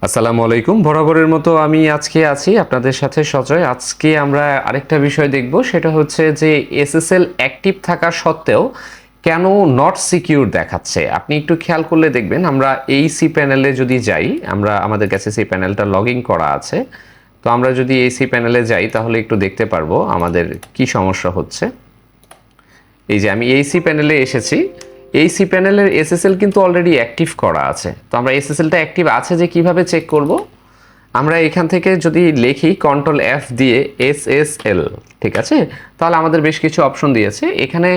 আসসালামু আলাইকুম। বরাবরের মতো আমি আজকে আছি আপনাদের সাথে সজয়। আজকে আমরা আরেকটা বিষয় দেখব, সেটা হচ্ছে যে এসএসএল অ্যাক্টিভ থাকা সত্ত্বেও কেন নট সিকিউর দেখাচ্ছে। আপনি একটু খেয়াল করলে দেখবেন, আমরা এই সি প্যানেলে যদি যাই, আমাদের কাছে সি প্যানেলটা লগ ইন করা আছে। তো আমরা যদি এই সি প্যানেলে যাই তাহলে একটু দেখতে পারবো আমাদের কি সমস্যা হচ্ছে। এই যে আমি এই সি প্যানেলে এসেছি, এই সি প্যানেলের এসএসএল কিন্তু অলরেডি অ্যাক্টিভ করা আছে। তো আমরা এসএসএলটা অ্যাক্টিভ আছে যে কিভাবে চেক করব, আমরা এখান থেকে যদি লিখি কন্ট্রোল এফ দিয়ে এসএসএল, ঠিক আছে, তাহলে আমাদের বেশ কিছু অপশন দিয়েছে। এখানে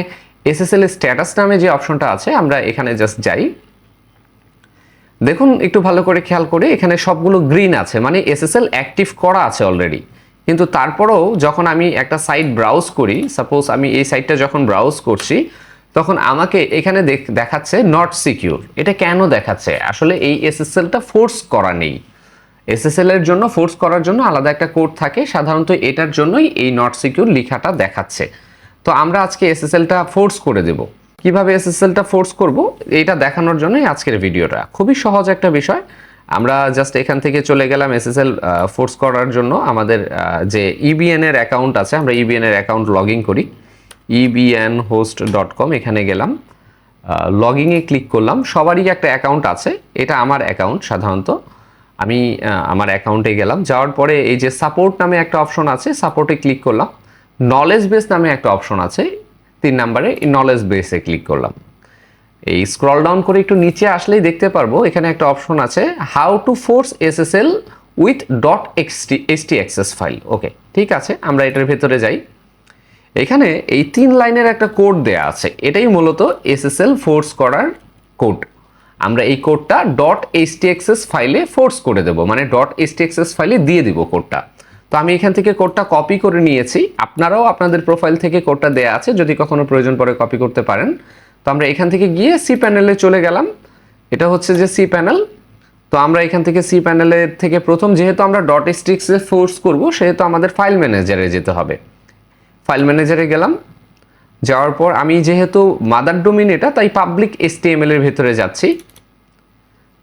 এসএসএল স্ট্যাটাস নামে যে অপশনটা আছে, আমরা এখানে জাস্ট যাই। দেখুন একটু ভালো করে খেয়াল করে, এখানে সবগুলো গ্রিন আছে, মানে এসএসএল অ্যাক্টিভ করা আছে অলরেডি। কিন্তু তারপরেও যখন আমি একটা সাইট ব্রাউজ করি, সাপোজ আমি এই সাইটটা যখন ব্রাউজ করছি, তখন আমাকে এখানে দেখাচ্ছে নট সিকিউর। এটা কেন দেখাচ্ছে? আসলে এই এসএসএলটা ফোর্স করা নেই। এসএসএল এর জন্য ফোর্স করার জন্য আলাদা একটা কোড থাকে, সাধারণত এটার জন্যই এই নট সিকিউর লেখাটা দেখাচ্ছে। তো আমরা আজকে এসএসএলটা ফোর্স করে দেব। কিভাবে এসএসএলটা ফোর্স করব এটা দেখানোর জন্যই আজকের ভিডিওটা। খুবই সহজ একটা বিষয়। আমরা জাস্ট এখান থেকে চলে গেলাম এসএসএল ফোর্স করার জন্য। আমাদের যে ইবিএন এর অ্যাকাউন্ট আছে, আমরা ইবিএন এর অ্যাকাউন্ট লগ ইন করি। ebnhost.com এখানে গেলাম, লগইনে ক্লিক করলাম। সবারই একটা অ্যাকাউন্ট আছে, এটা আমার অ্যাকাউন্ট। সাধারণত আমি আমার অ্যাকাউন্টে গেলাম, যাওয়ার পরে এই যে সাপোর্ট নামে একটা অপশন আছে, সাপোর্টে ক্লিক করলাম। নলেজ বেস নামে একটা অপশন আছে 3 নম্বরে, এই নলেজ বেসে ক্লিক করলাম। এই স্ক্রল ডাউন করে একটু নিচে আসলেই দেখতে পারবো এখানে একটা অপশন আছে, how to force SSL with dot এক্সটি ফাইল। ওকে, ঠিক আছে, আমরা এটার ভেতরে যাই। এখানে এই 3 লাইনের একটা কোড দেয়া আছে, এটাই মূলত এসএসএল ফোর্স করার কোড। আমরা এই কোডটা ডট এইচটিএক্সএস ফাইলে ফোর্স করে দেব, মানে ডট এইচটিএক্সএস ফাইলে দিয়ে দিব কোডটা। তো আমি এখান থেকে কোডটা কপি করে নিয়েছি। আপনারাও আপনাদের প্রোফাইল থেকে কোডটা দেয়া আছে, যদি কখনো প্রয়োজন পড়ে কপি করতে পারেন। তো আমরা এখান থেকে গিয়ে সি প্যানেলে চলে গেলাম। এটা হচ্ছে যে সি প্যানেল। তো আমরা এখান থেকে সি প্যানেলের থেকে প্রথম, যেহেতু আমরা ডট এইচটিএক্সএস ফোর্স করব, সেহেতু আমাদের ফাইল ম্যানেজারে যেতে হবে। ফাইল ম্যানেজারে গেলাম, যাওয়ার পর আমি যেহেতু মাদার ডোমেইন এটা, তাই পাবলিক এসটিএমএল এর ভিতরে যাচ্ছি।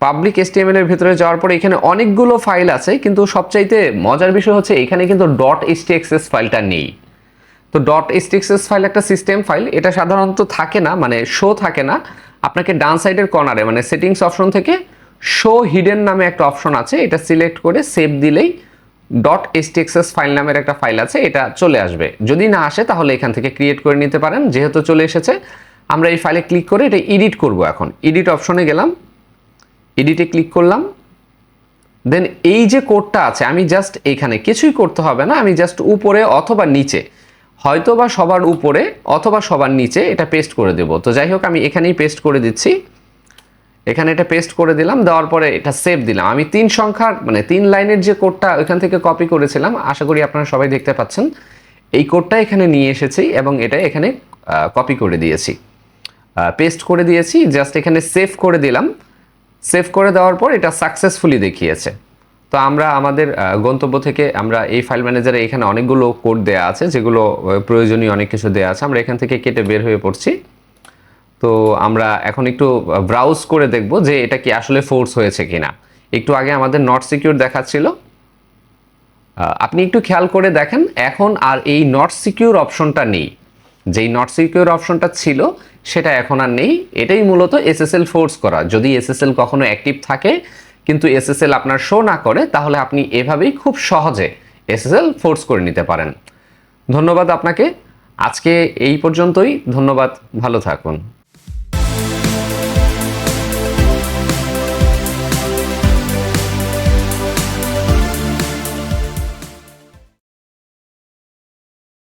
পাবলিক এসটিএমএল এর ভিতরে যাওয়ার পর এখানে অনেকগুলো ফাইল আছে, কিন্তু সবচাইতে মজার বিষয় হচ্ছে এখানে কিন্তু ডট এইচটিএক্সএস ফাইলটা নেই। তো ডট এইচটিএক্সএস ফাইল একটা সিস্টেম ফাইল, এটা সাধারণত থাকে না, মানে শো থাকে না। আপনাকে ডান সাইডের কর্নারে, মানে সেটিংস অপশন থেকে শো হিডেন নামে একটা অপশন আছে, এটা সিলেক্ট করে সেভ দিলেই ডট এইচটিএক্সএস ফাইল নামের একটা ফাইল আছে, এটা চলে আসবে। যদি না আসে তাহলে এখান থেকে ক্রিয়েট করে নিতে পারেন। যেহেতু চলে এসেছে, আমরা এই ফাইলে ক্লিক করে এটা এডিট করব। এখন এডিট অপশনে গেলাম, এডিটে ক্লিক করলাম। দেন এই যে কোডটা আছে, আমি জাস্ট এখানে কিছুই করতে হবে না, আমি জাস্ট উপরে অথবা নিচে, হয়তো বা সবার উপরে অথবা সবার নিচে এটা পেস্ট করে দেব। তো যাই হোক, আমি এখানেই পেস্ট করে দিচ্ছি। এখানে এটা পেস্ট করে দিলাম, দেওয়ার পরে এটা সেভ দিলাম। আমি 3 সংখ্যার, মানে 3 লাইনের যে কোডটা ওইখান থেকে কপি করেছিলাম, আশা করি আপনারা সবাই দেখতে পাচ্ছেন, এই কোডটা এখানে নিয়ে এসেছি এবং এটা এখানে কপি করে দিয়েছি, পেস্ট করে দিয়েছি। জাস্ট এখানে সেভ করে দিলাম। সেভ করে দেওয়ার পর এটা সাকসেসফুলি দেখিয়েছে। তো আমরা আমাদের গন্তব্য থেকে, আমরা এই ফাইল ম্যানেজারে এখানে অনেকগুলো কোড দেয়া আছে, যেগুলো প্রয়োজনীয় অনেক কিছু দেয়া আছে, আমরা এখান থেকে কেটে বের হয়ে পড়ছি। তো আমরা এখন একটু ব্রাউজ করে দেখব যে এটা কি আসলে ফোর্স হয়েছে কিনা। একটু আগে আমাদের নট সিকিউর দেখাচ্ছিল, আপনি একটু খেয়াল করে দেখেন, এখন আর এই নট সিকিউর অপশনটা নেই। যেই নট সিকিউর অপশনটা ছিল সেটা এখন আর নেই। এটাই মূলত এসএসএল ফোর্স করা। যদি এসএসএল কখনো অ্যাক্টিভ থাকে কিন্তু এসএসএল আপনার শো না করে, তাহলে আপনি এভাবেই খুব সহজে এসএসএল ফোর্স করে নিতে পারেন। ধন্যবাদ আপনাকে। আজকে এই পর্যন্তই। ধন্যবাদ, ভালো থাকুন।